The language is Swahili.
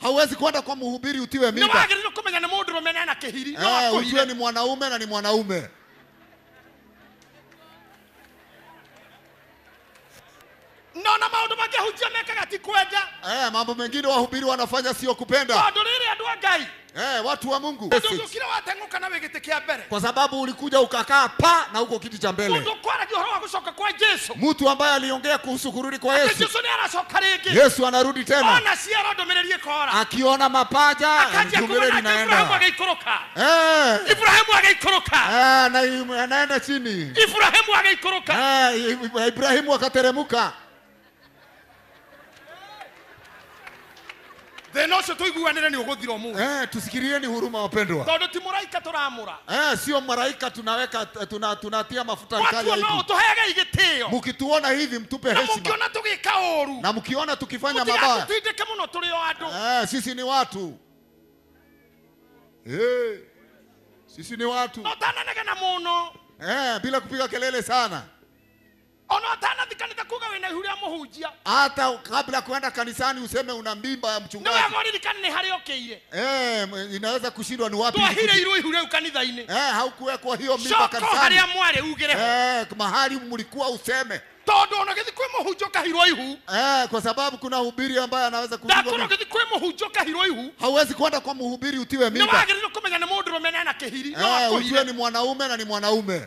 Hauwezi kwenda kwa mhubiri utiwe mimba. Niwagirire kumenya ni mundu rumene na kihiri. Ujue ni mwanaume na ni mwanaume. Nona maundu mangehunjia mekaga ti kwenda. Mambo mengine wahubiri wanafanya sio kupenda. Tondu riri andu a Ngai. Watu wa Mungu. Ndukira watenguka na wigite kia mbere. Kwa sababu ulikuja ukakaa pa na huko kiti cha mbele. Mundu kwara uhoro wa gucoka kwa Yesu. Mtu ambaye aliongea kuhusu kurudi kwa Yesu. Yesu ni aracoka ringi. Yesu anarudi tena. Ona ciara ndumiriri ikora. Akiona mapaja ndumiriri inaenda. Ibrahimu agaikoroka. Ibrahimu agaikoroka. Na anaenda chini. Ibrahimu agaikoroka. Ibrahimu akateremuka. Thenocio tuiguanire ni uguthira mu. Tusikirieni huruma wapendwa. Tondu ti muraika turamura. Sio maraika tunaweka tunatia mafuta ikali hivi. Watu no tuhege igitio. Mkituona hivi mtupe heshima. Mkiona tugika oru. Na mkiona tukifanya mabaya. Tutindike muno tuli o andu. Sisi ni watu. Sisi ni watu. Otananega muno. Bila kupiga kelele sana. Ona tana thikanita kuga wina ihuria muhunjia. Hata kabla kwenda kanisani useme una mimba ya mchungaji. Ndio ngori dikani hari okeire. Inaweza kushindwa ni wapi. Twahire iru ihuria kanitha-ini. Haukuwekwa hiyo mimba kanisani. Hari amware ugire ho. Mahali mlikuwa useme. Tondu ona githi kwi muhunjio kahirwo ihu. Kwa sababu kuna hubiri ambaye anaweza kuhubiri. Ndakoro githi kwi muhunjio kahirwo ihu. Hauwezi kwenda kwa mhubiri utiwe mimba. Niwagirire kumenya ni mundu rumene na kihiri. Ujue ni mwanaume na ni mwanaume.